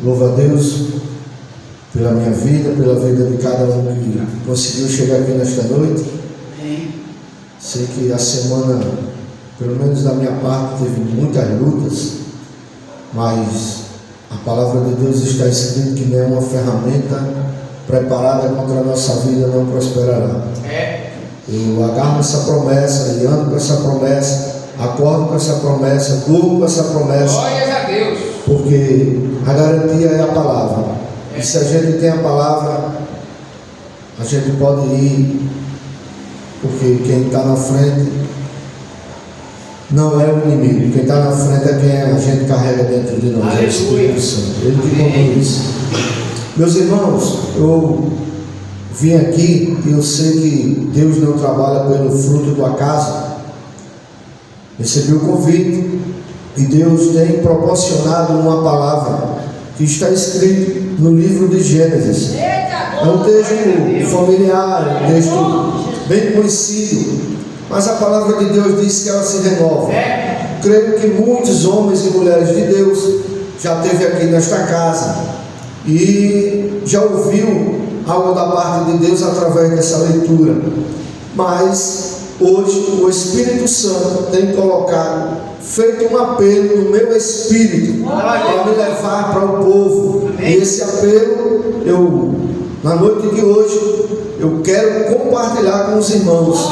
Louvo a Deus pela minha vida, pela vida de cada um que conseguiu chegar aqui nesta noite. Sei que a semana, pelo menos da minha parte, teve muitas lutas, mas a palavra de Deus está escrito que nenhuma ferramenta preparada contra a nossa vida não prosperará. Eu agarro essa promessa e ando com essa promessa, acordo com essa promessa, durmo com essa promessa. Glórias a Deus. Porque a garantia é a palavra. E se a gente tem a palavra, a gente pode ir, porque quem está na frente não é o inimigo. Quem está na frente é quem a gente carrega dentro de nós. É o Espírito Santo. Ele que conduz isso. Meus irmãos, eu vim aqui e eu sei que Deus não trabalha pelo fruto do acaso. Recebi o convite e Deus tem proporcionado uma palavra que está escrito no livro de Gênesis. É um texto familiar, um texto bem conhecido, mas a palavra de Deus diz que ela se renova. Creio que muitos homens e mulheres de Deus já esteve aqui nesta casa e já ouviu algo da parte de Deus através dessa leitura, mas hoje o Espírito Santo tem feito um apelo no meu espírito para me levar para o povo. E esse apelo, na noite de hoje, eu quero compartilhar com os irmãos.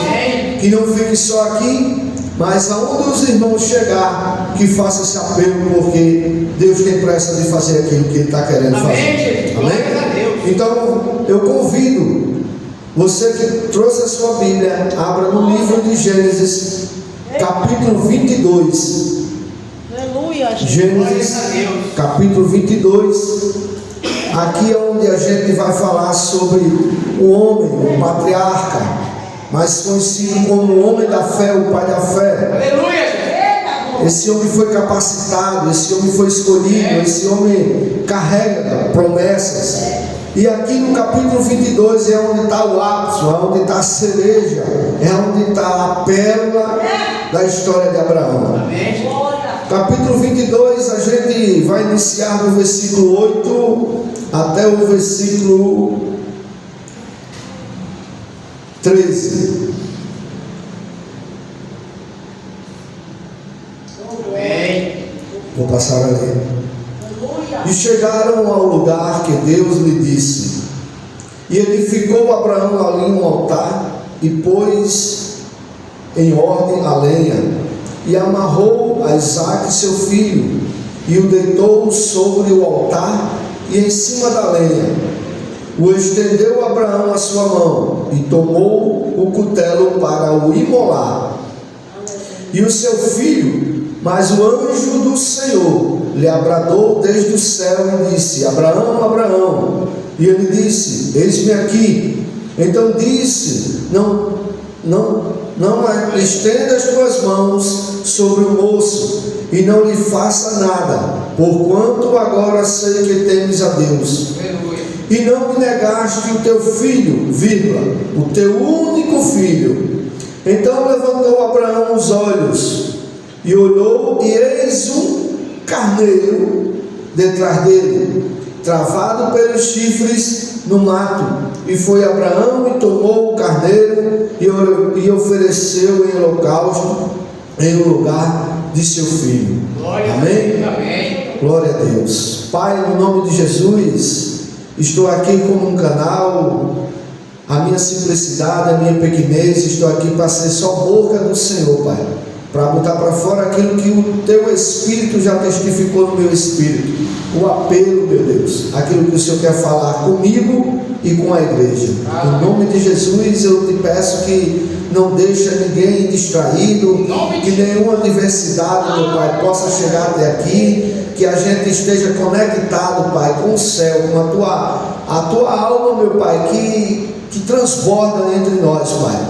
Que não fique só aqui, mas aonde os irmãos chegar, que faça esse apelo, porque Deus tem pressa de fazer aquilo que Ele está querendo fazer. Amém? Então eu convido você que trouxe a sua Bíblia, abra no livro de Gênesis, capítulo 22. Aleluia. Gênesis, capítulo 22. Aqui é onde a gente vai falar sobre o homem, o patriarca, mais conhecido como o homem da fé, o pai da fé. Aleluia. Esse homem foi capacitado, esse homem foi escolhido, esse homem carrega promessas. E aqui no capítulo 22 é onde está o ápice, é onde está a cereja, é onde está a pérola da história de Abraão. Amém. Capítulo 22, a gente vai iniciar do versículo 8 até o versículo 13. Vou passar a ler. E chegaram ao lugar que Deus lhe disse, e edificou Abraão ali um altar, e pôs em ordem a lenha, e amarrou a Isaque seu filho, e o deitou sobre o altar e em cima da lenha. O estendeu Abraão a sua mão, e tomou o cutelo para o imolar, e o seu filho. Mas o anjo do Senhor lhe agradou desde o céu e disse: Abraão, Abraão. E ele disse: eis-me aqui. Então disse: não estenda as tuas mãos sobre o moço e não lhe faça nada, porquanto agora sei que temes a Deus. E não me negaste o teu filho, o teu único filho. Então levantou Abraão os olhos e olhou, e eis um carneiro detrás dele, travado pelos chifres no mato. E foi Abraão e tomou o carneiro e ofereceu em holocausto em lugar de seu filho. Amém? Amém. Glória a Deus. Pai, no nome de Jesus, estou aqui como um canal. A minha simplicidade, a minha pequenez, estou aqui para ser só boca do Senhor, Pai, para botar para fora aquilo que o teu Espírito já testificou no meu espírito. O apelo, meu Deus, aquilo que o Senhor quer falar comigo e com a igreja. Em nome de Jesus, eu te peço que não deixe ninguém distraído, que nenhuma adversidade, meu Pai, possa chegar até aqui, que a gente esteja conectado, Pai, com o céu, com a tua alma, meu Pai, que transborda entre nós, Pai.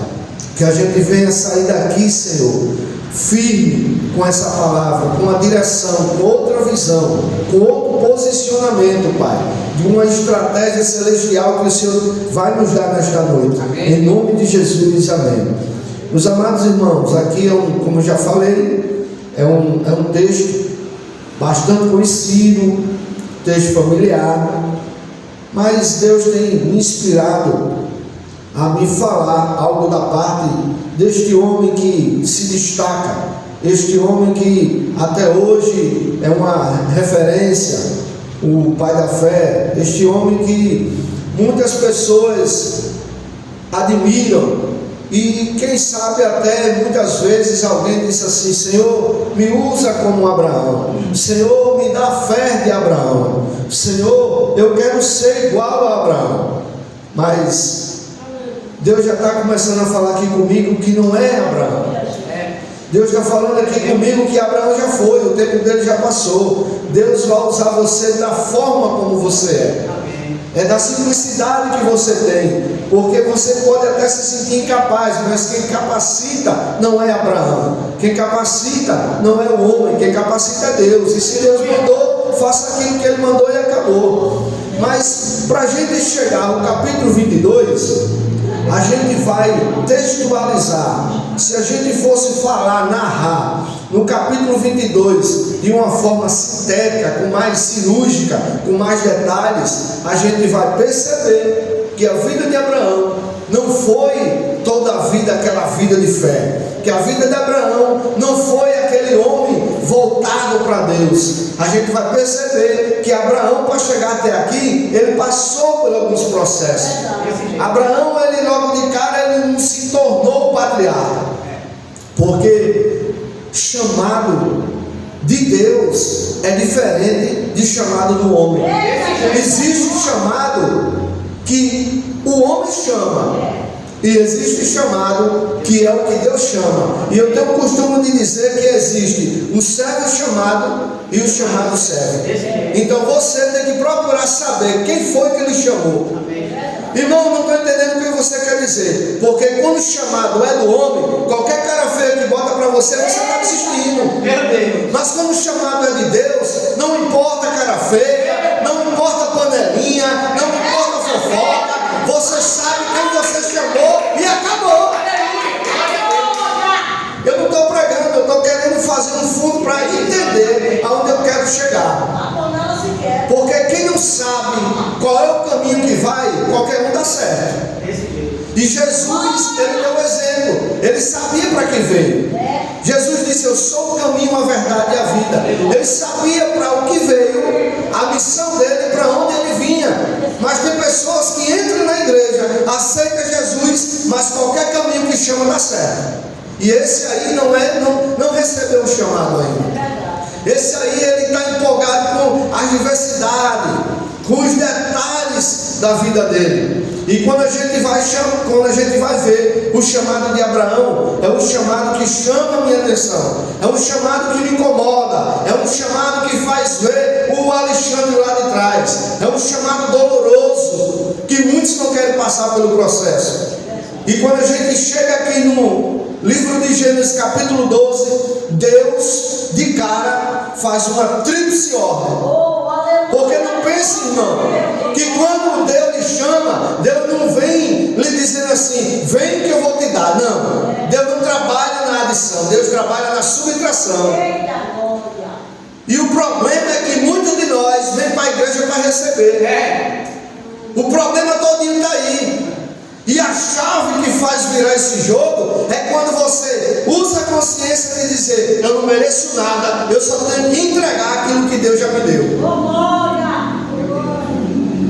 Que a gente venha sair daqui, Senhor, firme com essa palavra, com a direção, com outra visão, com outro posicionamento, Pai, de uma estratégia celestial que o Senhor vai nos dar nesta noite. Amém. Em nome de Jesus, amém. Meus amados irmãos, aqui como eu já falei, é um texto bastante conhecido, texto familiar, mas Deus tem me inspirado a me falar algo da parte deste homem que se destaca, este homem que até hoje é uma referência, o pai da fé, este homem que muitas pessoas admiram. E quem sabe até muitas vezes alguém disse assim: Senhor, me usa como Abraão, Senhor, me dá a fé de Abraão, Senhor, eu quero ser igual a Abraão. Mas Deus já está começando a falar aqui comigo que não é Abraão. Deus está falando aqui comigo que Abraão já foi, o tempo dele já passou. Deus vai usar você da forma como você é. É da simplicidade que você tem, porque você pode até se sentir incapaz, mas quem capacita não é Abraão, quem capacita não é o homem, quem capacita é Deus. E se Deus mandou, faça aquilo que Ele mandou e acabou. Mas para a gente chegar ao capítulo 22, a gente vai textualizar. Se a gente fosse falar, narrar no capítulo 22 de uma forma sintética, com mais cirúrgica, com mais detalhes, a gente vai perceber que a vida de Abraão não foi toda a vida aquela vida de fé, que a vida de Abraão não foi aquele homem voltado para Deus. A gente vai perceber que Abraão, para chegar até aqui, ele passou por alguns processos. Abraão, ele logo de cara, ele não se tornou patriarca, porque chamado de Deus é diferente de chamado do homem. Existe chamado que o homem chama, e existe chamado que é o que Deus chama. E eu tenho o costume de dizer que existe o servo chamado e o chamado servo. Então você tem que procurar saber quem foi que ele chamou. Irmão, não estou entendendo o que você quer dizer, porque quando o chamado é do homem, qualquer cara feio que bota para você, você está desistindo. Mas quando o chamado é de Deus, não importa a cara feia, não importa a panelinha, não importa a fofoca, você sabe quem você chamou e acabou. Eu não estou pregando, eu estou querendo fazer um fundo para entender aonde eu quero chegar. Porque quem não sabe qual é o caminho que vai, qualquer um dá certo. E Jesus, ele deu o exemplo, ele sabia para que veio. Jesus disse: eu sou o caminho, a verdade e a vida. Ele sabia para o que veio, a missão dele, para onde ele vinha. Mas tem pessoas que entram na igreja, aceitam Jesus, mas qualquer caminho que chama dá certo. E esse aí não recebeu o chamado ainda. Esse aí ele está empolgado com a diversidade, com os detalhes da vida dele. E quando a gente vai ver o chamado de Abraão, é um chamado que chama a minha atenção, é um chamado que me incomoda, é um chamado que faz ver o Alexandre lá de trás, é um chamado doloroso, que muitos não querem passar pelo processo. E quando a gente chega aqui no livro de Gênesis capítulo 12, Deus de cara faz uma tríplice ordem. Porque não pense, irmão, que quando Deus lhe chama, Deus não vem lhe dizendo assim: vem que eu vou te dar. Não, Deus não trabalha na adição, Deus trabalha na subtração. E o problema é que muitos de nós vêm para a igreja para receber. O problema todinho está aí. E a chave que faz virar esse jogo é quando você usa a consciência de dizer: eu não mereço nada, eu só tenho que entregar aquilo que Deus já me deu.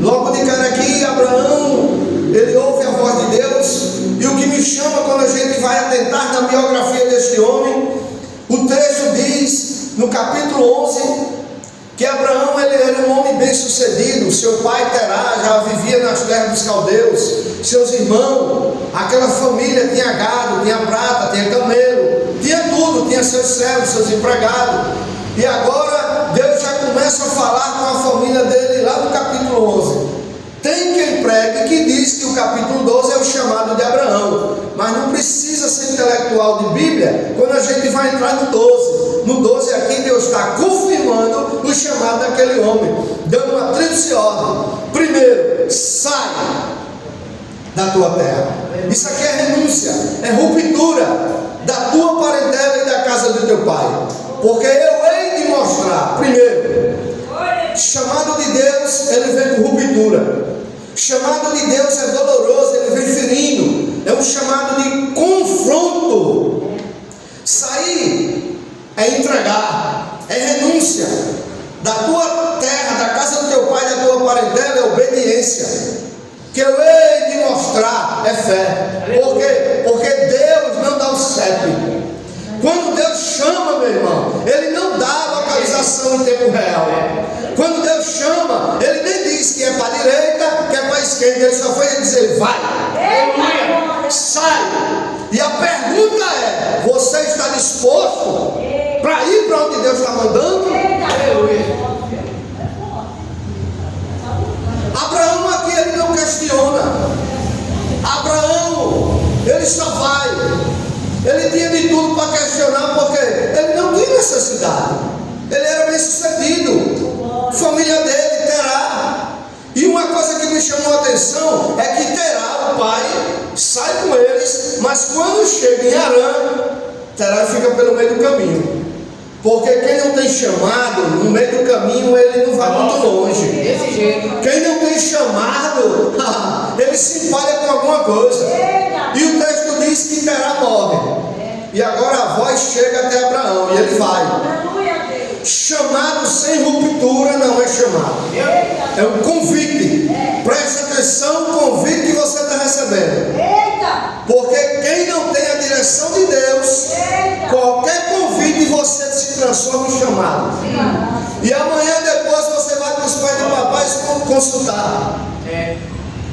Logo de cara aqui, Abraão, ele ouve a voz de Deus. E o que me chama quando a gente vai atentar na biografia deste homem, o texto diz, no capítulo 11, que Abraão, ele era um homem bem sucedido. Seu pai Terá já vivia nas terras dos caldeus. Seus irmãos, aquela família tinha gado, tinha prata, tinha camelo, tinha tudo, tinha seus servos, seus empregados. E agora Deus já começa a falar com a família dele lá no capítulo 11. Tem quem pregue que diz que o capítulo 12 é o chamado de Abraão, mas não precisa ser intelectual de Bíblia quando a gente vai entrar no 12. No 12 aqui Deus está confirmando o chamado daquele homem, dando uma tríplice ordem. Primeiro, sai da tua terra. Isso aqui é renúncia, é ruptura da tua parentela e da casa do teu pai. Porque eu hei de mostrar, primeiro, Chamado de Deus, ele vem com ruptura. Chamado de Deus é doloroso, ele vem ferindo. É um chamado de confronto. Sair é entregar, é renúncia. Da tua terra, da casa do teu pai, da tua parentela, é obediência. Que eu hei de mostrar é fé. Por quê? Porque Deus não dá o CEP. Quando Deus chama, meu irmão, Ele não dá a localização em tempo real. Quando Deus chama, Ele nem diz que é para a direita, que é para a esquerda. Ele só foi dizer, vai, sai. E a pergunta é, você está disposto para ir para onde Deus está mandando? Abraão aqui, ele não questiona. Abraão, ele só vai. Ele tinha de tudo para questionar, porque ele não tinha necessidade. Ele era bem sucedido. A família dele, Terá. E uma coisa que me chamou a atenção é que Terá, o pai, sai com eles, mas quando chega em Harã, Terá fica pelo meio do caminho. Porque quem não tem chamado, no meio do caminho, ele não vai muito longe. Desse jeito. Quem não tem chamado, ele se empalha com alguma coisa. E o texto diz que Terá morre. E agora a voz chega até Abraão e ele vai. Chamado sem ruptura não é chamado. É um convite. Preste atenção no convite que você está recebendo. Porque quem não tem a direção de Deus, qualquer convite você se transforma em chamado. E amanhã depois você vai para os pais do papai consultar.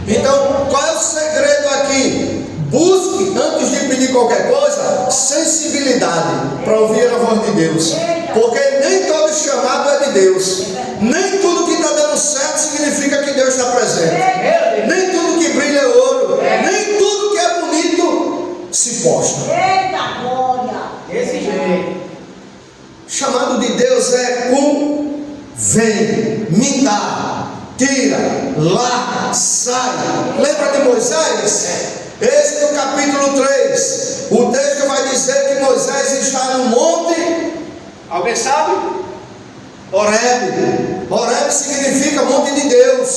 Então, qual é o segredo aqui? Busque, antes de pedir qualquer coisa, sensibilidade para ouvir a voz de Deus. Porque nem todo chamado é de Deus. Nem tudo que está dando certo significa que Deus está presente. Nem tudo que brilha é ouro. Nem tudo que é bonito se posta. Desse jeito. Chamado de Deus é vem, me dá, tira, larga, sai. Lembra de Moisés? Esse é o capítulo 3. O texto vai dizer que Moisés está no monte. Alguém sabe? Horebe. Horebe significa monte de Deus.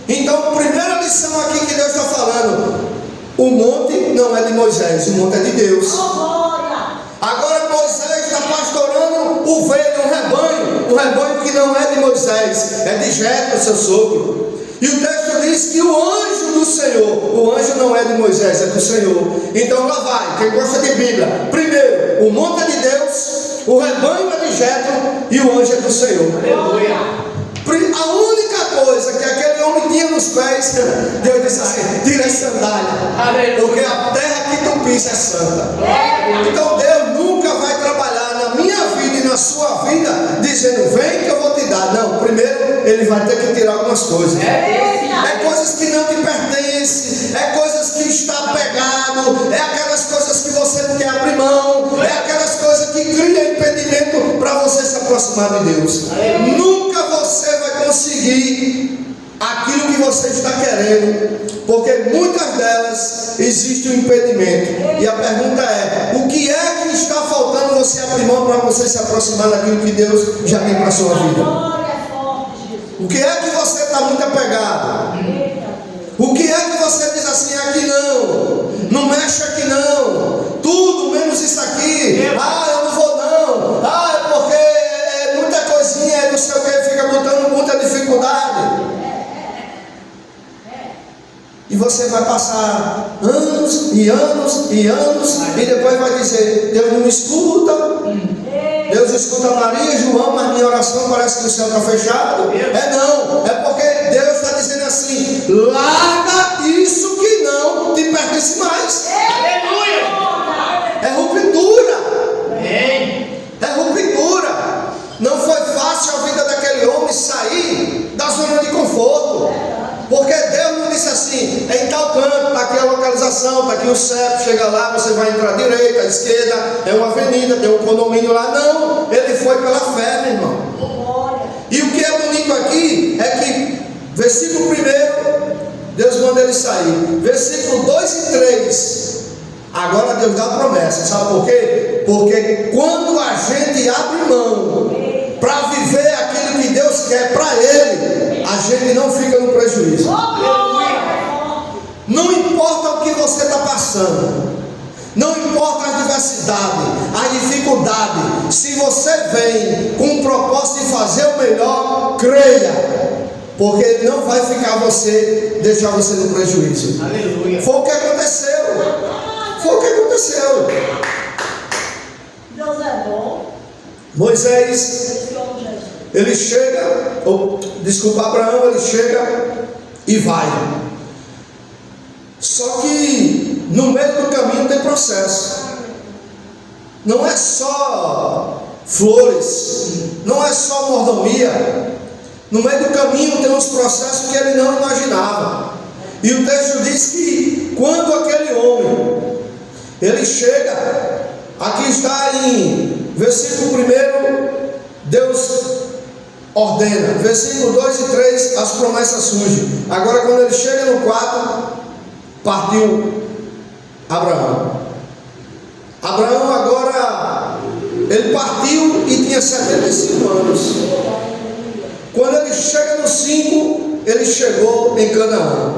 Então, a primeira lição aqui que Deus está falando: o monte não é de Moisés, o monte é de Deus. Agora Moisés está pastorando ovelha, um rebanho que não é de Moisés, é de Jetro, seu sogro. E o texto diz que o anjo do Senhor, o anjo não é de Moisés, é do Senhor. Então lá vai, quem gosta de Bíblia, primeiro, o monte é de Deus, o rebanho é de Jetro e o anjo é do Senhor. Aleluia. A única coisa que aquele homem tinha nos pés, Deus disse assim: tira as sandálias, porque a terra que tu pisa é santa. Então Deus nunca vai trabalhar na minha vida e na sua vida dizendo, vem que eu vou te dar. Não, primeiro Ele vai ter que tirar algumas coisas. É coisas que não te pertencem, é coisas que está pegado, é aquelas coisas que você não quer abrir mão, é aquelas coisas que criam impedimento para você se aproximar de Deus. Nunca você vai conseguir aquilo que você está querendo, porque muitas delas existe um impedimento. E a pergunta é: o que é que está faltando você abrir mão para você se aproximar daquilo que Deus já tem para a sua vida? O que é que você está muito apegado? O que é que você diz assim: aqui não mexe aqui não, tudo menos isso aqui, eu não vou não, é porque é muita coisinha, é não sei o que, fica botando muita dificuldade. E você vai passar anos e anos e anos, e depois vai dizer: Deus não me escuta. Deus escuta Maria e João, mas minha oração parece que o céu está fechado. Não, é porque Deus está dizendo assim: larga isso que não te pertence mais. É ruptura. É ruptura. Não foi fácil a vida daquele homem sair da zona de conforto. Porque Deus não disse assim: em tal canto, está aqui a localização, está aqui o CEP, chega lá, você vai entrar à direita, à esquerda, é uma avenida, tem um condomínio lá. Não, ele foi pela fé, meu irmão. E o que é bonito aqui é que, versículo 1, Deus manda ele sair. Versículo 2 e 3, agora Deus dá a promessa. Sabe por quê? Porque quando a gente abre mão para viver aquilo que Deus quer para Ele, a gente não fica no prejuízo. Não importa o que você está passando, não importa a diversidade, a dificuldade, se você vem com o propósito de fazer o melhor, creia, porque Ele não vai deixar você no prejuízo. Aleluia. Foi o que aconteceu. Foi o que aconteceu. Deus é bom. Moisés, ele chega, Abraão, ele chega e vai. Só que no meio do caminho tem processo. Não é só flores, não é só mordomia. No meio do caminho tem uns processos que ele não imaginava. E o texto diz que quando aquele homem, ele chega, aqui está em versículo 1, Deus ordena, versículo 2 e 3, as promessas surgem. Agora quando ele chega no 4, partiu Abraão. Abraão agora, ele partiu e tinha 75 anos. Quando ele chega no 5, ele chegou em Canaã,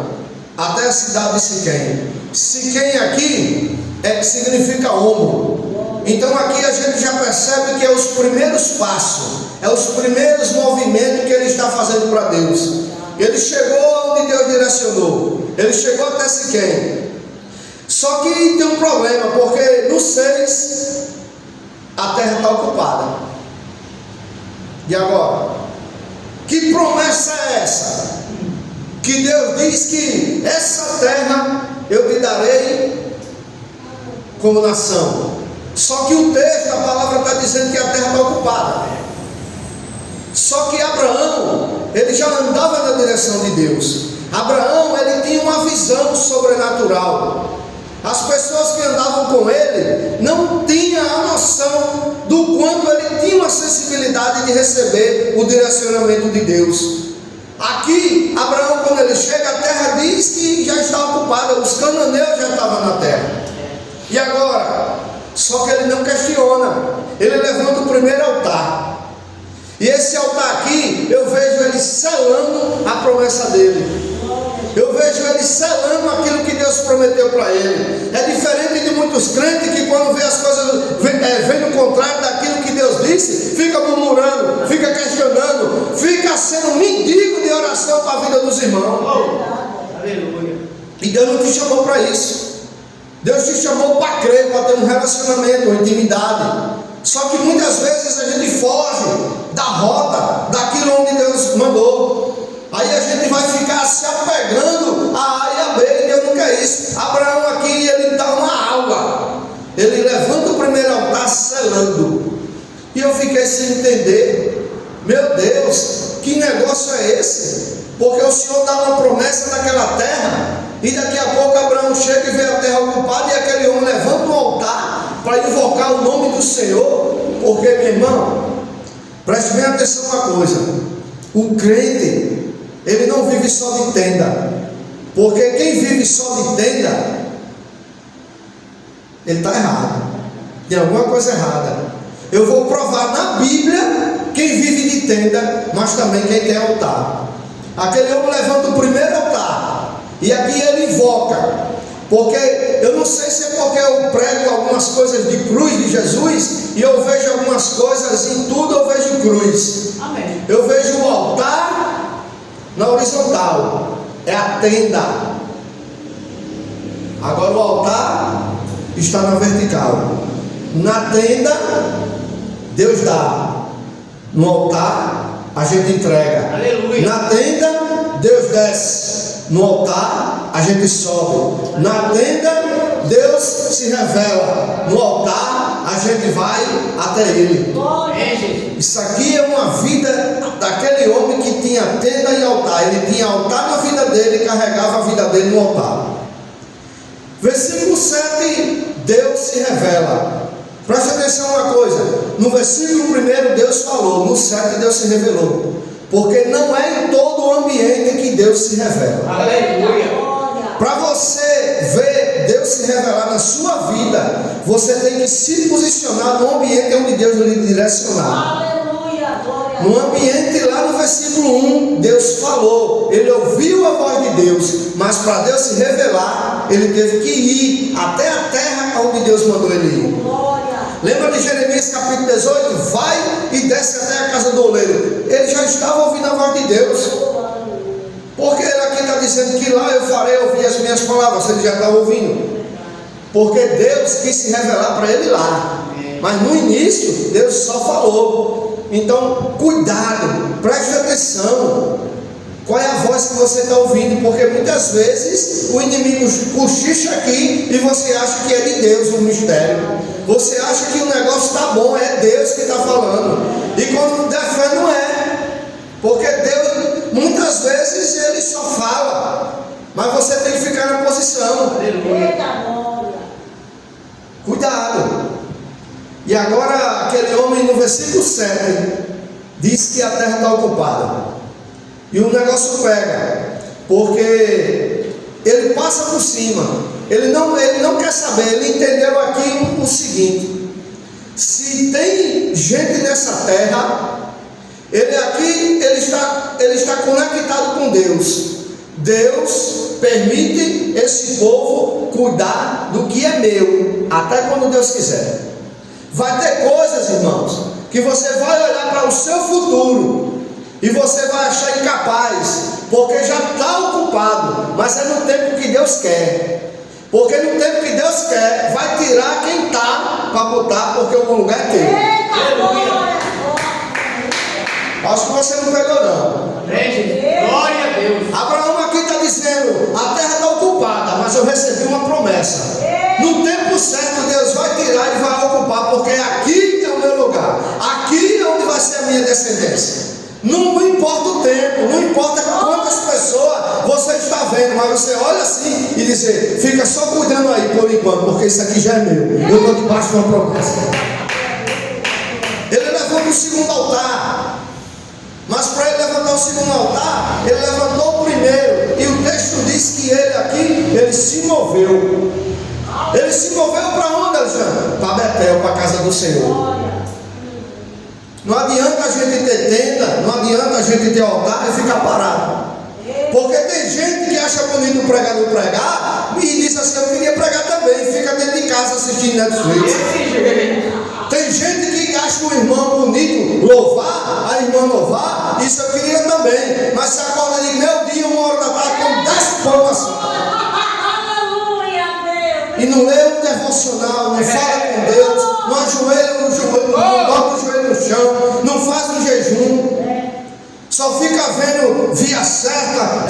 até a cidade de Siquém. Siquém aqui significa ombro. Então aqui a gente já percebe que é os primeiros passos, é os primeiros movimentos que ele está fazendo para Deus. Ele chegou onde Deus direcionou, ele chegou até Siquém. Só que tem um problema, porque no 6 a terra está ocupada. E agora? Que promessa é essa? Que Deus diz que essa terra eu te darei como nação. Só que o texto, a palavra está dizendo que a terra está ocupada. Só que Abraão, ele já andava na direção de Deus. Abraão, ele tinha uma visão sobrenatural. As pessoas que andavam com ele não tinham a noção do quanto ele tinha uma sensibilidade de receber o direcionamento de Deus. Aqui, Abraão, quando ele chega, a terra diz que já está ocupada, os cananeus já estavam na terra. E agora? Só que ele não questiona, ele levanta o primeiro altar. E esse altar aqui, eu vejo ele selando a promessa dele. Eu vejo ele selando aquilo que Deus prometeu para ele. É diferente de muitos crentes que quando vê as coisas, vem no contrário daquilo que Deus disse, fica murmurando, fica questionando, fica sendo mendigo de oração para a vida dos irmãos. Aleluia. E Deus não te chamou para isso. Deus te chamou para crer, para ter um relacionamento, uma intimidade. Só que muitas vezes a gente foge da rota, daquilo onde Deus mandou. Aí a gente vai ficar se apegando a A e a B, e Deus não quer isso. Abraão aqui, ele dá uma aula. Ele levanta o primeiro altar selando. E eu fiquei sem entender. Meu Deus, que negócio é esse? Porque o Senhor dá uma promessa naquela terra, e daqui a pouco Abraão chega e vê a terra ocupada, e aquele homem levanta um altar para invocar o nome do Senhor. Porque, meu irmão, preste bem atenção uma coisa: o crente, ele não vive só de tenda. Porque quem vive só de tenda, ele está errado, tem alguma coisa errada. Eu vou provar na Bíblia quem vive de tenda, mas também quem tem altar. Aquele homem levanta o primeiro altar, e aqui ele invoca. Porque eu não sei se é porque eu prego algumas coisas de cruz de Jesus, e eu vejo algumas coisas, em tudo eu vejo cruz. Amém. Eu vejo o altar na horizontal, é a tenda. Agora o altar está na vertical. Na tenda, Deus dá. No altar, a gente entrega. Aleluia. Na tenda, Deus desce. No altar, a gente sobe. Na tenda, Deus se revela. No altar, a gente vai até Ele. Isso aqui é uma vida daquele homem que tinha tenda e altar. Ele tinha altar na vida dele e carregava a vida dele no altar. Versículo 7, Deus se revela. Preste atenção uma coisa: no versículo 1 Deus falou, no 7 Deus se revelou. Porque não é em todo o ambiente que Deus se revela. Aleluia. Para você ver Deus se revelar na sua vida, você tem que se posicionar no ambiente onde Deus lhe direcionar. Aleluia. No ambiente lá no versículo 1, Deus falou, ele ouviu a voz de Deus, mas para Deus se revelar, ele teve que ir até a terra onde Deus mandou ele ir. Lembra de Jeremias capítulo 18? Vai e desce até a casa do oleiro. Ele já estava ouvindo a voz de Deus, porque ele aqui está dizendo que lá eu farei ouvir as minhas palavras. Ele já estava ouvindo, porque Deus quis se revelar para ele lá, mas no início Deus só falou. Então cuidado, preste atenção, qual é a voz que você está ouvindo, porque muitas vezes o inimigo cochicha aqui e você acha que é de Deus o mistério, você acha que o negócio está bom, é Deus que está falando, e quando der fé não é, porque Deus muitas vezes ele só fala, mas você tem que ficar na posição. Cuidado. E agora aquele homem no versículo 7 diz que a terra está ocupada, e o negócio pega, porque ele passa por cima, ele não quer saber, ele entendeu aqui o seguinte: se tem gente nessa terra, ele está conectado com Deus. Deus permite esse povo cuidar do que é meu, até quando Deus quiser. Vai ter coisas, irmãos, que você vai olhar para o seu futuro e você vai achar incapaz, porque já está ocupado, mas é no tempo que Deus quer. Porque no tempo que Deus quer, vai tirar quem está para botar, porque o lugar é teu. Acho que você não pegou não. Glória a Deus. Abraão aqui está dizendo, a terra está ocupada, mas eu recebi uma promessa. No tempo certo Deus vai tirar e vai ocupar, porque aqui é o meu lugar, aqui é onde vai ser a minha descendência. Não importa o tempo, não importa quantas pessoas você está vendo, mas você olha assim e diz: fica só cuidando aí por enquanto, porque isso aqui já é meu, eu estou debaixo de uma promessa. Ele levanta o segundo altar, mas para ele levantar o segundo altar, ele levantou o primeiro, e o texto diz que ele aqui, ele se moveu. Ele se moveu para onde, Alexandre? Para Betel, para a casa do Senhor. Não adianta a gente ter tenda, não adianta a gente ter altar e ficar parado. Porque tem gente que acha bonito o pregador pregar e diz assim: eu queria pregar também, fica dentro de casa assistindo Netflix. Tem gente que acha o irmão bonito louvar, a irmã louvar, isso eu queria também, mas se acorda de meu dia, 1 hora da tarde, com 10 pão assim. E não lê um devocional, não fala com Deus, não ajoelha no joelho, não bota o joelho no chão, não faz um jejum, só fica vendo Via Certa,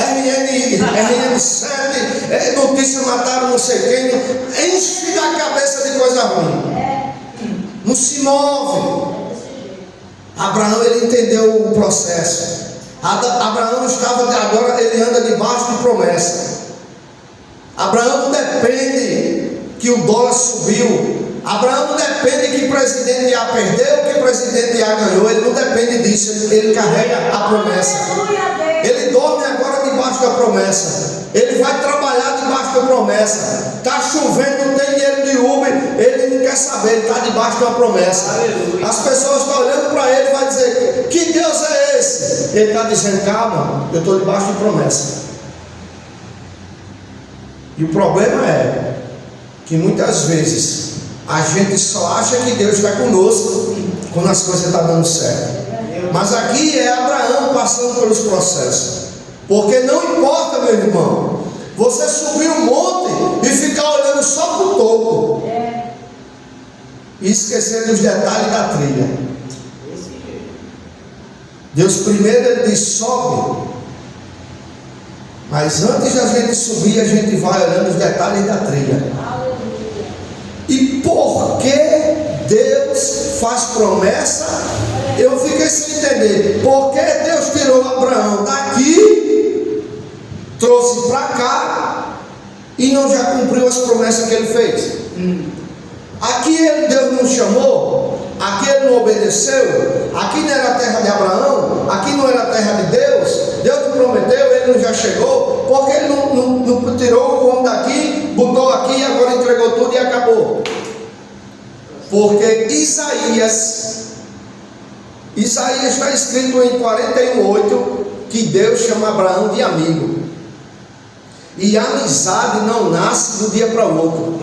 RN7, notícia mataram não sei quem, enche da cabeça de coisa ruim, não se move. Abraão, ele entendeu o processo. Abraão estava, agora ele anda debaixo de promessa. Abraão não depende que o dólar subiu. Abraão não depende que o presidente A perdeu, que o presidente A ganhou. Ele não depende disso. Ele carrega a promessa. Ele dorme agora debaixo da promessa. Ele vai trabalhar debaixo da promessa. Está chovendo, não tem dinheiro de Uber, ele não quer saber, ele está debaixo de uma promessa. As pessoas estão olhando para ele e vão dizer: que Deus é esse? Ele está dizendo: calma, eu estou debaixo de promessa. E o problema é que muitas vezes a gente só acha que Deus está conosco quando as coisas estão dando certo. Mas aqui é Abraão passando pelos processos. Porque não importa, meu irmão, você subir um monte e ficar olhando só para o topo e esquecer dos detalhes da trilha. Deus primeiro ele diz: sobe. Mas antes da gente subir, a gente vai olhando os detalhes da trilha. E por que Deus faz promessa? Eu fiquei sem entender. Por que Deus tirou Abraão daqui, trouxe para cá e não já cumpriu as promessas que ele fez? Aqui Deus não chamou, aqui ele não obedeceu, aqui não era a terra de Abraão, aqui não era a terra de Deus. Deus não prometeu, ele não já chegou. Porque ele não tirou o homem daqui, botou aqui e agora entregou tudo e acabou? Porque Isaías Isaías está escrito em 41:8 que Deus chama Abraão de amigo. E a amizade não nasce do dia para o outro.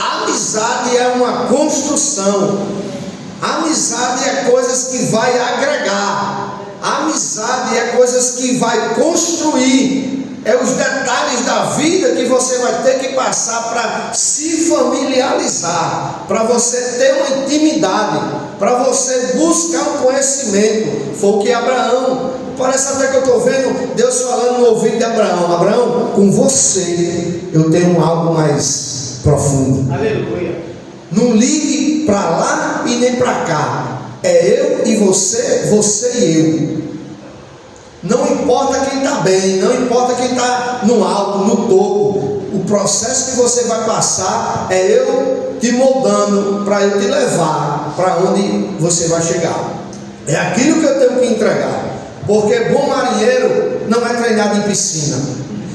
A amizade é uma construção. A amizade é coisas que vai agregar. A amizade é coisas que vai construir. É os detalhes da vida que você vai ter que passar para se familiarizar, para você ter uma intimidade, para você buscar um conhecimento. Foi o que Abraão, parece até que eu estou vendo Deus falando no ouvido de Abraão: Abraão, com você eu tenho algo mais profundo. Aleluia. Não ligue para lá e nem para cá. É eu e você, você e eu. Não importa quem está bem, não importa quem está no alto, no topo. O processo que você vai passar é eu te moldando para eu te levar para onde você vai chegar. É aquilo que eu tenho que entregar. Porque bom marinheiro não é treinado em piscina,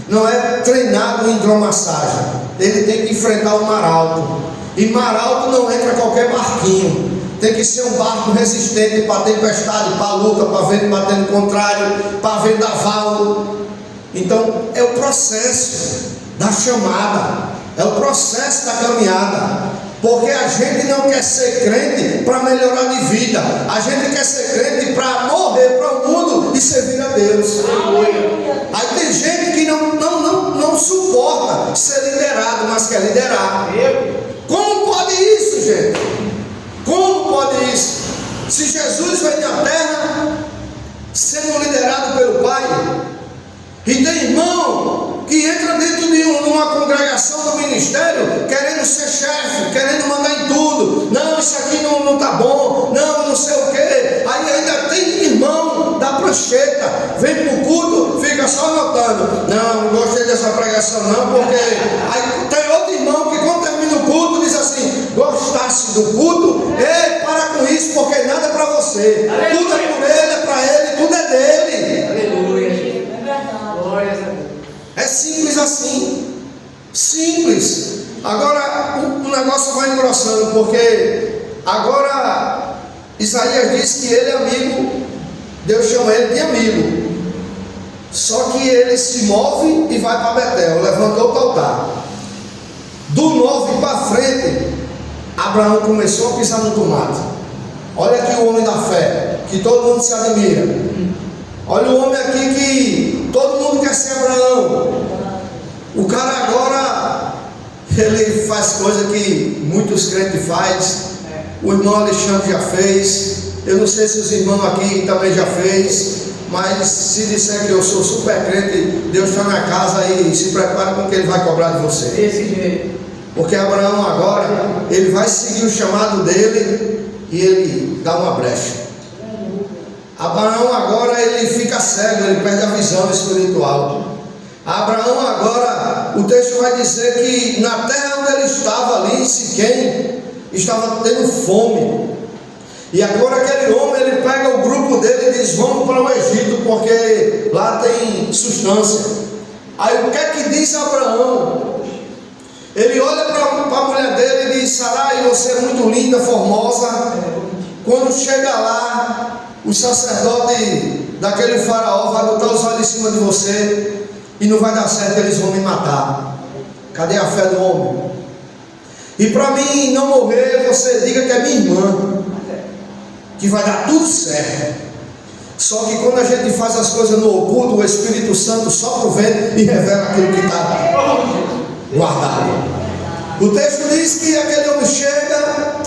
não é treinado em hidromassagem. Ele tem que enfrentar o mar alto. E mar alto não entra qualquer barquinho. Tem que ser um barco resistente para tempestade, para luta, para vento batendo contrário, para vendaval. Então é o processo da chamada, é o processo da caminhada. Porque a gente não quer ser crente para melhorar de vida. A gente quer ser crente para morrer para o mundo e servir a Deus. Aí tem gente que não suporta ser liderado, mas quer liderar. Como pode isso, gente? Como pode isso? Se Jesus veio na terra sendo liderado pelo Pai, e tem irmão que entra dentro de uma congregação do ministério querendo ser chefe, querendo mandar em tudo. Não, isso aqui não está bom, não sei o que. Aí ainda tem irmão da prancheta, vem para o culto, fica só anotando: não gostei dessa pregação não, porque aí tem outro irmão que quando termina o culto diz assim: gostasse do culto? Ei, para com isso, porque nada é para você. Aleluia. Tudo é por ele, é para ele, tudo é dele. Aleluia. Glória a Deus. É simples assim. Simples. Agora o negócio vai engrossando, porque agora Isaías diz que ele é amigo. Deus chama ele de amigo. Só que ele se move e vai para Betel, levantou o altar. Do 9 para frente, Abraão começou a pisar no tomate. Olha aqui o homem da fé, que todo mundo se admira. Olha o homem aqui que todo mundo quer ser Abraão. O cara agora, ele faz coisa que muitos crentes fazem. O irmão Alexandre já fez. Eu não sei se os irmãos aqui também já fez. Mas se disser que eu sou super crente, Deus está na casa e se prepara com o que ele vai cobrar de você. Desse jeito. Porque Abraão agora, ele vai seguir o chamado dele e ele dá uma brecha. Abraão agora, ele fica cego, ele perde a visão espiritual. Abraão agora, o texto vai dizer que na terra onde ele estava ali, em Siquém, estava tendo fome. E agora aquele homem, ele pega o grupo dele e diz: vamos para o Egito, porque lá tem substância. Aí o que é que diz Abraão? Ele olha para a mulher dele e diz: Sarai, você é muito linda, formosa. Quando chega lá, o sacerdote daquele faraó vai botar os olhos em cima de você e não vai dar certo, eles vão me matar. Cadê a fé do homem? E para mim não morrer, você diga que é minha irmã, que vai dar tudo certo. Só que quando a gente faz as coisas no oculto, o Espírito Santo sopra o vento e revela aquilo que está guardado. O texto diz que aquele homem chega.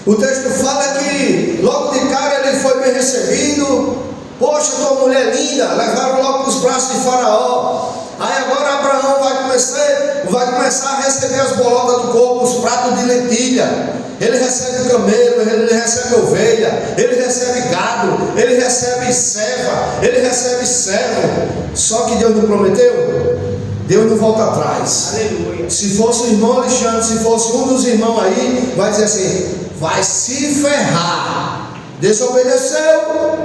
O texto fala que logo de cara ele foi bem recebido. Poxa, tua mulher linda. Levaram logo para os braços de Faraó. Aí agora Abraão vai começar a receber as bolotas do corpo, os pratos de lentilha. Ele recebe camelo, ele recebe ovelha, ele recebe gado, ele recebe serva, ele recebe servo. Só que Deus não prometeu? Deus não volta atrás. Aleluia. Se fosse o irmão Alexandre, se fosse um dos irmãos aí, vai dizer assim: vai se ferrar. Desobedeceu,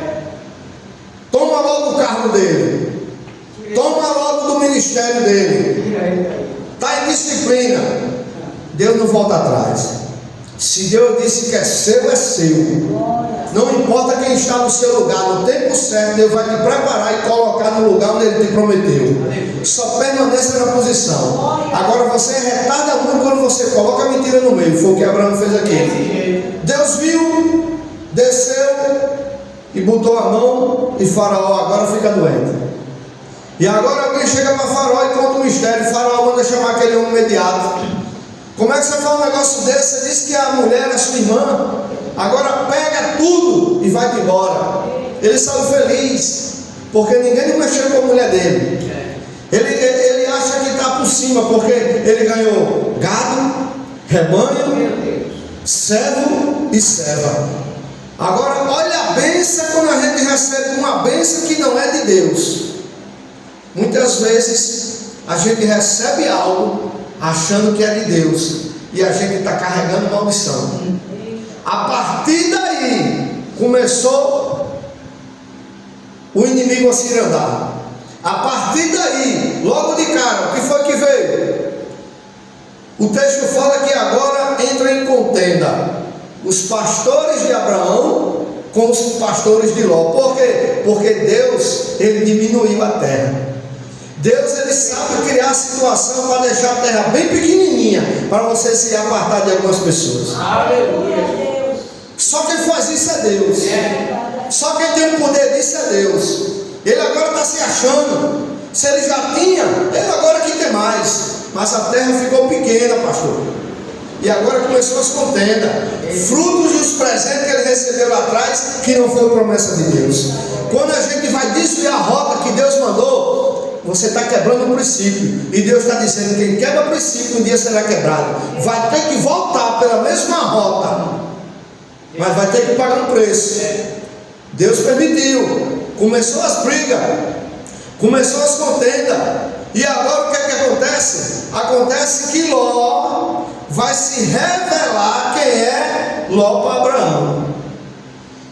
toma logo o cargo dele, toma logo do ministério dele, está em disciplina. Deus não volta atrás. Se Deus disse que é seu, não importa quem está no seu lugar, no tempo certo, Deus vai te preparar e colocar no lugar onde Ele te prometeu. Só permaneça na posição. Agora você retarda muito quando você coloca a mentira no meio. Foi o que Abraão fez aqui. Deus viu, desceu e botou a mão, e Faraó agora fica doente. E agora alguém chega para Faraó e conta um mistério. Faraó manda chamar aquele homem imediato. Como é que você fala um negócio desse? Você disse que a mulher é sua irmã. Agora pega tudo e vai-te embora. Ele saiu feliz, porque ninguém mexeu com a mulher dele. Ele acha que está por cima, porque ele ganhou gado, rebanho, servo e serva. Agora olha a bênção quando a gente recebe uma bênção que não é de Deus. Muitas vezes a gente recebe algo achando que é de Deus, e a gente está carregando maldição. A partir daí começou o inimigo a se andar. A partir daí, logo de cara, o que foi que veio? O texto fala que agora entra em contenda os pastores de Abraão com os pastores de Ló. Por quê? Porque Deus, Ele diminuiu a terra. Deus, Ele sabe criar a situação para deixar a terra bem pequenininha, para você se apartar de algumas pessoas. Aleluia. Só quem faz isso é Deus. Só quem tem o poder disso é Deus. Ele agora está se achando. Se ele já tinha, ele agora que tem mais. Mas a terra ficou pequena, pastor. E agora começou as contendas. Frutos dos presentes que ele recebeu lá atrás, que não foi promessa de Deus. Quando a gente vai desviar a rota que Deus mandou, você está quebrando o princípio. E Deus está dizendo: quem quebra o princípio, um dia será quebrado. Vai ter que voltar pela mesma rota, mas vai ter que pagar um preço. Deus permitiu. Começou as brigas, começou as contendas. E agora o que é que acontece? Acontece que Ló vai se revelar quem é Ló para Abraão.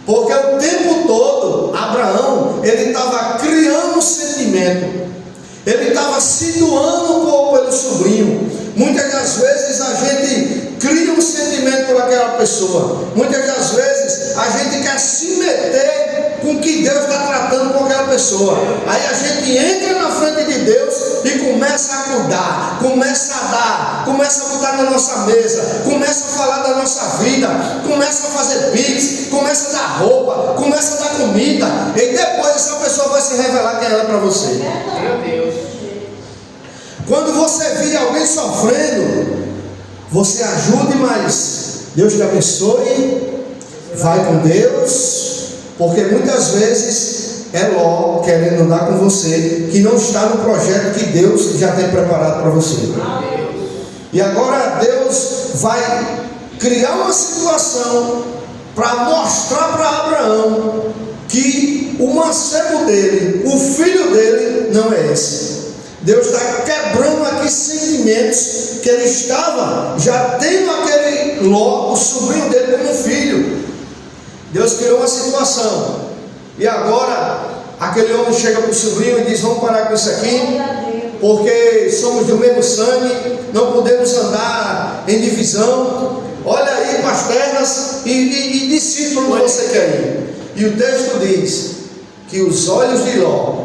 Porque o tempo todo Abraão, ele estava criando um sentimento. Ele estava se doando um pouco pelo sobrinho. Muitas das vezes a gente cria um sentimento por aquela pessoa. Muitas das vezes a gente quer se meter com o que Deus está tratando com aquela pessoa. Aí a gente entra na frente de Deus e começa a cuidar, começa a dar, começa a botar na nossa mesa, começa a falar da nossa vida, começa a fazer pix, começa a dar roupa, começa a dar comida. E depois essa pessoa vai se revelar quem ela é para você. Meu Deus. Quando você vir alguém sofrendo, você ajude, mas Deus te abençoe, vai com Deus, porque muitas vezes é Ló querendo andar com você, que não está no projeto que Deus já tem preparado para você. E agora Deus vai criar uma situação para mostrar para Abraão que o mancebo dele, o filho dele, não é esse. Deus está quebrando aqui sentimentos que ele estava já tendo aquele Ló, o sobrinho dele, como filho. Deus criou uma situação. E agora aquele homem chega para o sobrinho e diz: vamos parar com isso aqui, porque somos do mesmo sangue, não podemos andar em divisão. Olha aí para as terras e discípulo você quer ir. E o texto diz que os olhos de Ló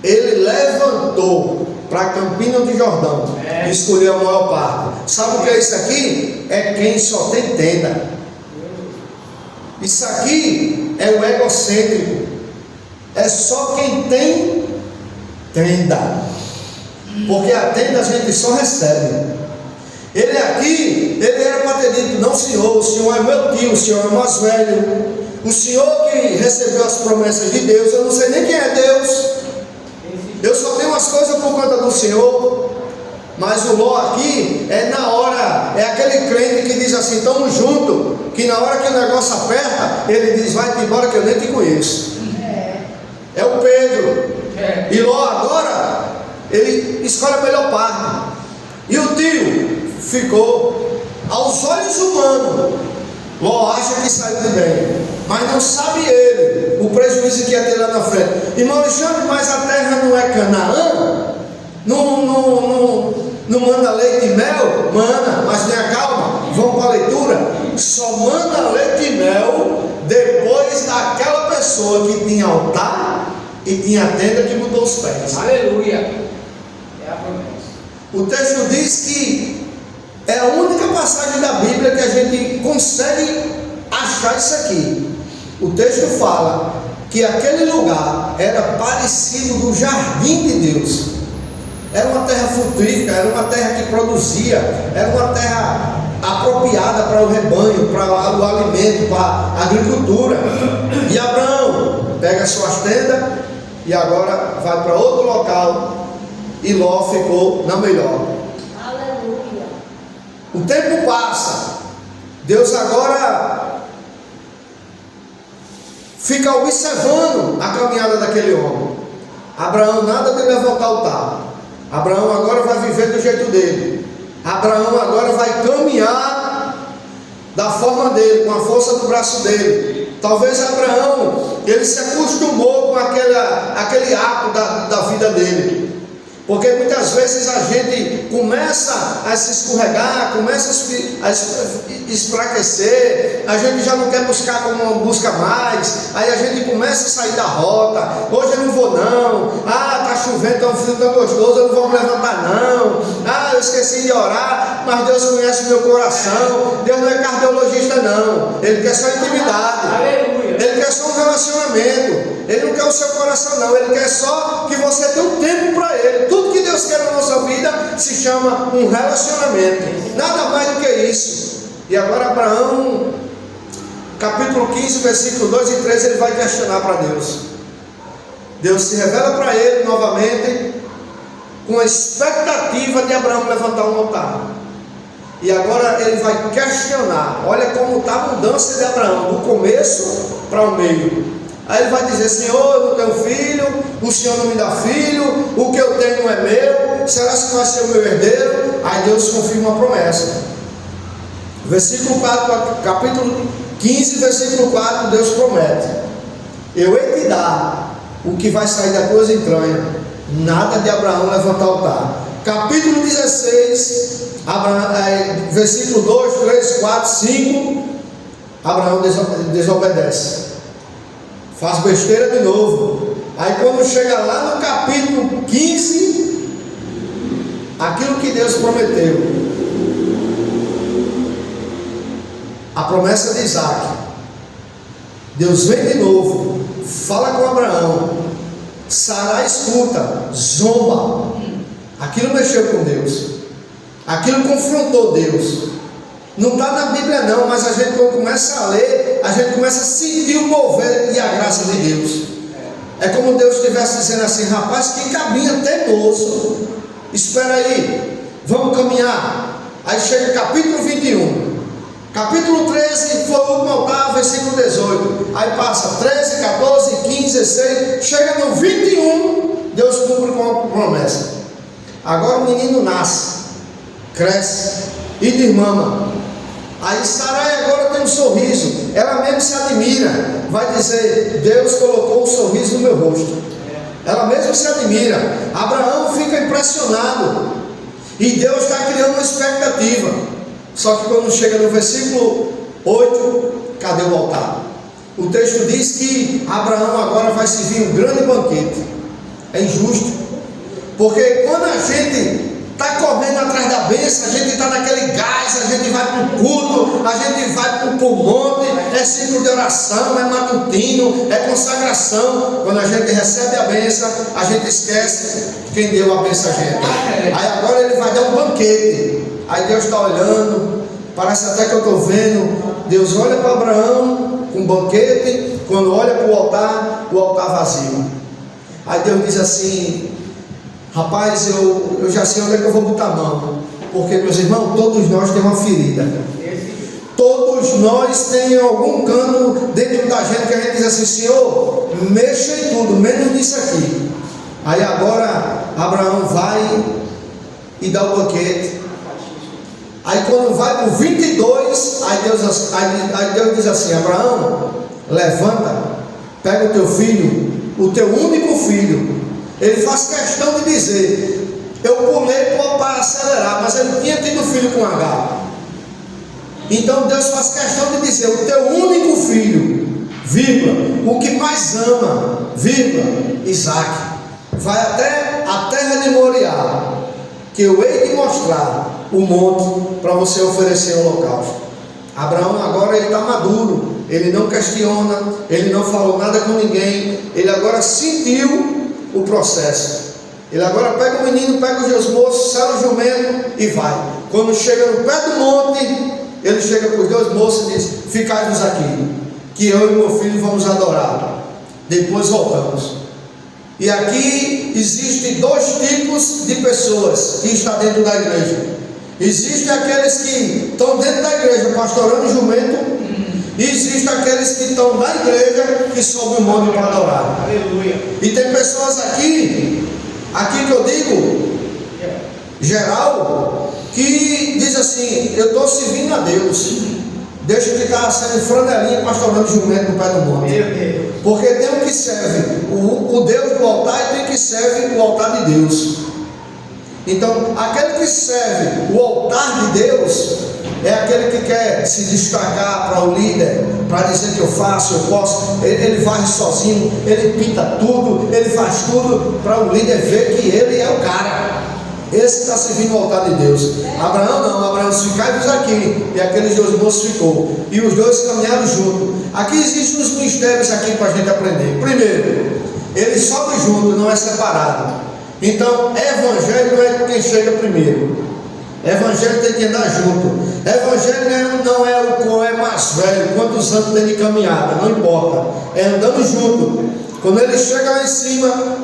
ele levantou para a Campina do Jordão e escolheu a maior parte. Sabe o que é isso aqui? É quem só tem tenda. Isso aqui é o egocêntrico. É só quem tem tenda. Porque a tenda a gente só recebe. Ele aqui, ele era para ter dito: não, senhor, o senhor é meu tio, o senhor é mais velho, o senhor que recebeu as promessas de Deus, eu não sei nem quem é Deus, eu só tenho as coisas por conta do Senhor. Mas o Ló aqui é na hora, é aquele crente que diz assim: estamos juntos, que na hora que o negócio aperta, ele diz: vai-te embora que eu nem te conheço. É o Pedro. E Ló agora, ele escolhe a melhor parte. E o tio ficou. Aos olhos humanos, Ló acha que saiu de bem, mas não sabe ele o prejuízo que ia ter lá na frente. Irmão Alexandre, mas a terra não é Canaã? Não manda leite e mel? Manda, mas tenha calma, vamos para a leitura. Só manda leite e mel depois pessoa que tinha altar e tinha tenda que mudou os pés. Aleluia. É a promessa. O texto diz que é a única passagem da Bíblia que a gente consegue achar isso aqui. O texto fala que aquele lugar era parecido do jardim de Deus. Era uma terra frutífera, era uma terra que produzia, era uma terra apropriada para o rebanho, para o alimento, para a agricultura. E Abraão pega suas tendas e agora vai para outro local, e Ló ficou na melhor. Aleluia. O tempo passa, Deus agora fica observando a caminhada daquele homem. Abraão nada de levantar o altar. Abraão agora vai viver do jeito dele. Abraão agora vai caminhar da forma dele, com a força do braço dele. Talvez Abraão, ele se acostumou com aquele ato da vida dele. Porque muitas vezes a gente começa a se escorregar, começa a esfraquecer, a gente já não quer buscar como não busca mais, aí a gente começa a sair da rota. Hoje eu não vou não, está chovendo, está um frio tão gostoso, eu não vou me levantar não, eu esqueci de orar, mas Deus conhece o meu coração. Deus não é cardiologista não, Ele quer só intimidade. Aleluia. Ele quer só um relacionamento. Ele não quer o seu coração não, Ele quer só que você tenha um tempo para Ele. Tudo que Deus quer na nossa vida se chama um relacionamento, nada mais do que isso. E agora Abraão, capítulo 15, versículo 2 e 3, ele vai questionar para Deus. Deus se revela para ele novamente, com a expectativa de Abraão levantar um altar. E agora ele vai questionar. Olha como está a mudança de Abraão, do começo para o meio. Aí ele vai dizer: Senhor, eu não tenho filho, o Senhor não me dá filho, o que eu tenho não é meu, será que vai ser o meu herdeiro? Aí Deus confirma a promessa. Versículo 4, capítulo 15, versículo 4, Deus promete: eu hei te dar o que vai sair das tuas entranhas. Nada de Abraão levantar altar. Capítulo 16, versículo 2, 3, 4, 5, Abraão desobedece, faz besteira de novo. Aí quando chega lá no capítulo 15, aquilo que Deus prometeu, a promessa de Isaac, Deus vem de novo, fala com Abraão, Sarai escuta, zomba. Aquilo mexeu com Deus, aquilo confrontou Deus. Não está na Bíblia não, mas a gente quando começa a ler, a gente começa a sentir o mover e a graça de Deus. É como Deus estivesse dizendo assim: rapaz, que caminho teimoso, espera aí, vamos caminhar. Aí chega capítulo 21, capítulo 13 foi o último altar, versículo 18. Aí passa 13, 14, 15, 16, chega no 21, Deus cumpre com a promessa. Agora o menino nasce, cresce e desmama. Aí Sarai agora tem um sorriso, ela mesmo se admira, vai dizer: Deus colocou um sorriso no meu rosto. Ela mesmo se admira. Abraão fica impressionado e Deus está criando uma expectativa. Só que quando chega no versículo 8, cadê o altar? O texto diz que Abraão agora vai servir um grande banquete. É injusto, porque quando a gente está correndo atrás da bênção, a gente está naquele gás, a gente vai para o culto, a gente vai para o monte, é ciclo de oração, é matutino, é consagração. Quando a gente recebe a bênção, a gente esquece quem deu a bênção a gente. Aí agora ele vai dar um banquete. Aí Deus está olhando, parece até que eu estou vendo, Deus olha para Abraão com um banquete, quando olha para o altar vazio. Aí Deus diz assim: rapaz, eu já sei onde é que eu vou botar a mão, porque, meus irmãos, todos nós temos uma ferida, todos nós temos algum canto dentro da gente que a gente diz assim: Senhor, mexa em tudo, menos nisso aqui. Aí agora Abraão vai e dá o banquete. Aí quando vai para o 22, aí Deus diz assim: Abraão, levanta, pega o teu filho, o teu único filho. Ele faz questão de dizer: eu pulei para acelerar, mas ele tinha tido filho com H. Então Deus faz questão de dizer: o teu único filho, vírgula, o que mais ama, vírgula, Isaac. Vai até a terra de Moriá, que eu hei de mostrar o monte para você oferecer o holocausto. Abraão agora ele está maduro, ele não questiona, ele não falou nada com ninguém, ele agora sentiu o processo. Ele agora pega o menino, pega os dois moços, sela o jumento e vai. Quando chega no pé do monte, ele chega para os dois moços e diz: ficai-vos aqui, que eu e meu filho vamos adorar, depois voltamos. E aqui existem dois tipos de pessoas que estão dentro da igreja. Existem aqueles que estão dentro da igreja pastorando jumento, e existem aqueles que estão na igreja e sobem o monte para adorar. Aleluia. E tem pessoas aqui que eu digo, geral, que diz assim: eu estou servindo a Deus, deixa de estar sendo franelinha pastorando jumento no pé do monte. Meu Deus. Porque tem um que serve o Deus do altar e tem que serve o altar de Deus. Então, aquele que serve o altar de Deus é aquele que quer se destacar para o líder, para dizer que eu faço, eu posso. Ele varre sozinho, ele pinta tudo, ele faz tudo, para o líder ver que ele é o cara. Esse está servindo o altar de Deus. Abraão não, Abraão disse: ficai-vos aqui. E aqueles dois moços ficou. E os dois caminharam junto. Aqui existem os mistérios aqui para a gente aprender. Primeiro, ele sobe junto, não é separado. Então, evangelho não é quem chega primeiro. Evangelho tem que andar junto. Evangelho não é o qual é mais velho, quantos anos tem de caminhada, não importa. É andando junto. Quando ele chega lá em cima,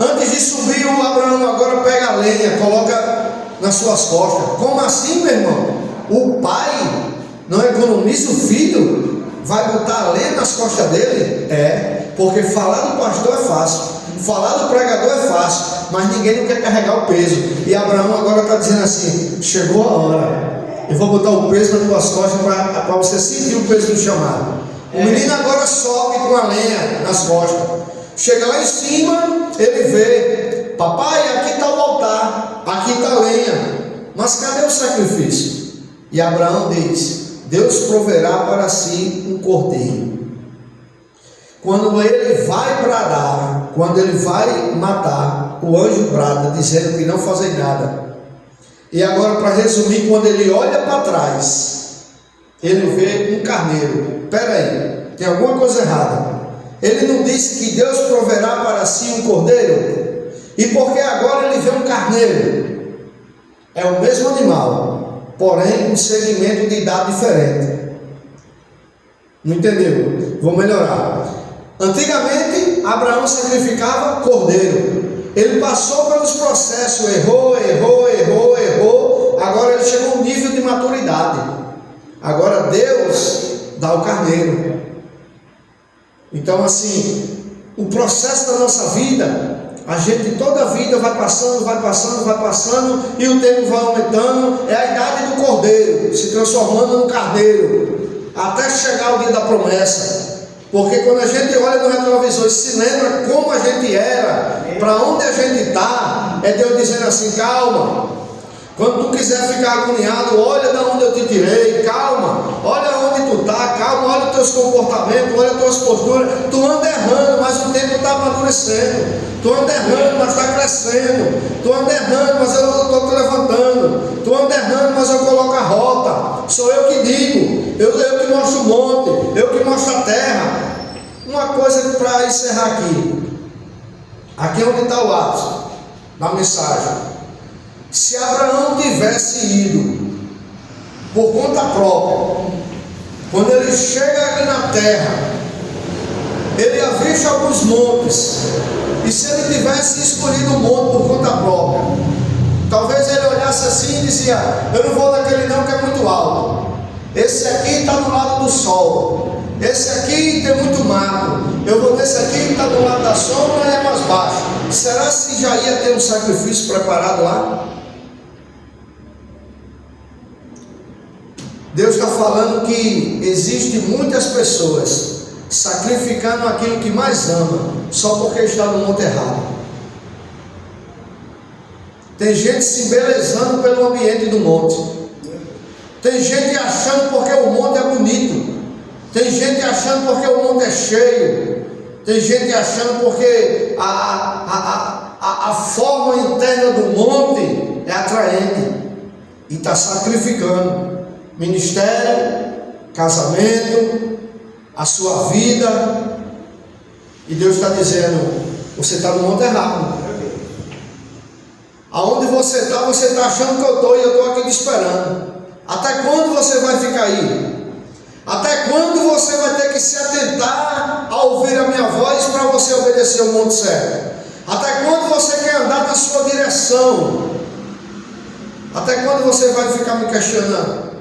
antes de subir, o Abraão agora pega a lenha, coloca nas suas costas. Como assim, meu irmão? O pai não economiza o filho? Vai botar a lenha nas costas dele? É, porque falar do pastor é fácil, falar do pregador é fácil, mas ninguém não quer carregar o peso. E Abraão agora está dizendo assim: chegou a hora, eu vou botar o peso nas tuas costas para você sentir o peso do chamado. O menino agora sobe com a lenha nas costas. Chega lá em cima, ele vê: papai, aqui está o altar, aqui está a lenha, mas cadê o sacrifício? E Abraão diz: Deus proverá para si um cordeiro. Quando ele vai bradar, quando ele vai matar, o anjo brada, dizendo que não fazem nada. E agora, para resumir, quando ele olha para trás, ele vê um carneiro. Espera aí, tem alguma coisa errada. Ele não disse que Deus proverá para si um cordeiro? E por que agora ele vê um carneiro? É o mesmo animal, porém com segmento de idade diferente. Não entendeu? Vou melhorar. Antigamente, Abraão sacrificava cordeiro. Ele passou pelos processos, errou. Agora ele chegou a um nível de maturidade. Agora Deus dá o carneiro. Então, assim, o processo da nossa vida, a gente toda a vida vai passando, e o tempo vai aumentando. É a idade do cordeiro se transformando num carneiro, até chegar o dia da promessa. Porque quando a gente olha no retrovisor e se lembra como a gente era, para onde a gente está, é Deus dizendo assim: calma. Quando tu quiser ficar agoniado, olha de onde eu te tirei, calma, olha onde tu está, calma, olha os teus comportamentos, olha as tuas posturas. Tu anda errando, mas o tempo está amadurecendo. Tu anda errando, mas está crescendo. Tu anda errando, mas eu estou te levantando. Tu anda errando, mas eu coloco a rota. Sou eu que digo, eu que mostro o monte, eu que mostro a terra. Uma coisa para encerrar aqui onde está o ápice da mensagem. Se Abraão tivesse ido por conta própria, quando ele chega ali na terra, ele avista alguns montes, e se ele tivesse escolhido o monte por conta própria, talvez ele olhasse assim e dizia: eu não vou naquele não, que é muito alto, esse aqui está do lado do sol, esse aqui tem muito mato, eu vou nesse aqui que está do lado da sombra e é mais baixo. Será que já ia ter um sacrifício preparado lá? Deus está falando que existem muitas pessoas sacrificando aquilo que mais ama, só porque está no monte errado. Tem gente se embelezando pelo ambiente do monte. Tem gente achando porque o monte é bonito. Tem gente achando porque o monte é cheio. Tem gente achando porque a forma interna do monte é atraente. E está sacrificando ministério, casamento, a sua vida. E Deus está dizendo: você está no monte errado. Aonde você está achando que eu estou, e eu estou aqui te esperando. Até quando você vai ficar aí? Até quando você vai ter que se atentar a ouvir a minha voz para você obedecer o monte certo? Até quando você quer andar na sua direção? Até quando você vai ficar me questionando?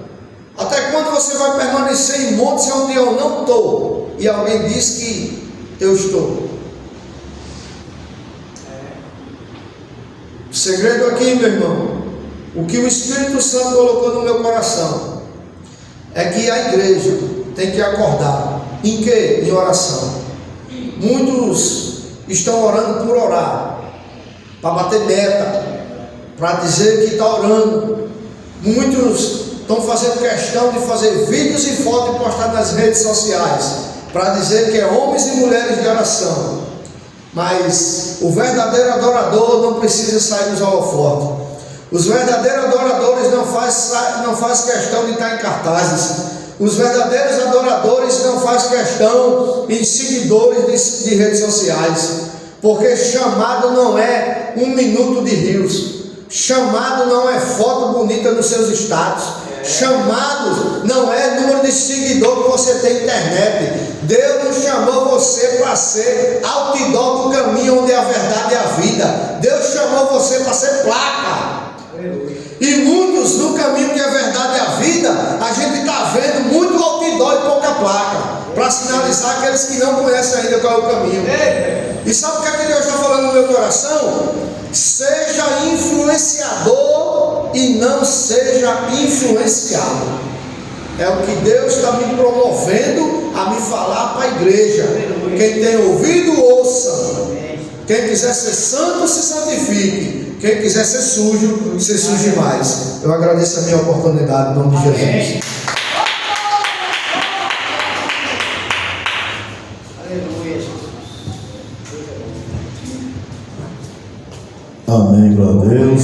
Até quando você vai permanecer em montes onde eu não estou e alguém diz que eu estou? O segredo aqui, meu irmão, o que o Espírito Santo colocou no meu coração é que a igreja tem que acordar. Em quê? Em oração. Muitos estão orando por orar, para bater meta, para dizer que está orando. Muitos estão fazendo questão de fazer vídeos e fotos e postar nas redes sociais, para dizer que é homens e mulheres de oração. Mas o verdadeiro adorador não precisa sair dos holofotes. Os verdadeiros adoradores não faz questão de estar em cartazes. Os verdadeiros adoradores não faz questão em seguidores de redes sociais. Porque chamado não é 1 minuto de rios. Chamado não é foto bonita nos seus status. Chamado não é número de seguidor que você tem na internet. Deus não chamou você para ser outdoor do caminho onde a verdade é a vida. Deus chamou você para ser placa. E muitos no caminho que a verdade é a vida, a gente está vendo muito outdoor e pouca placa, para sinalizar aqueles que não conhecem ainda qual é o caminho. E sabe o que é que Deus está falando no meu coração? Seja influenciador e não seja influenciado. É o que Deus está me promovendo a me falar para a igreja. Quem tem ouvido, ouça. Quem quiser ser santo, se santifique. Quem quiser ser sujo, se suje mais. Eu agradeço a minha oportunidade em nome de Jesus. Amém, glória a Deus.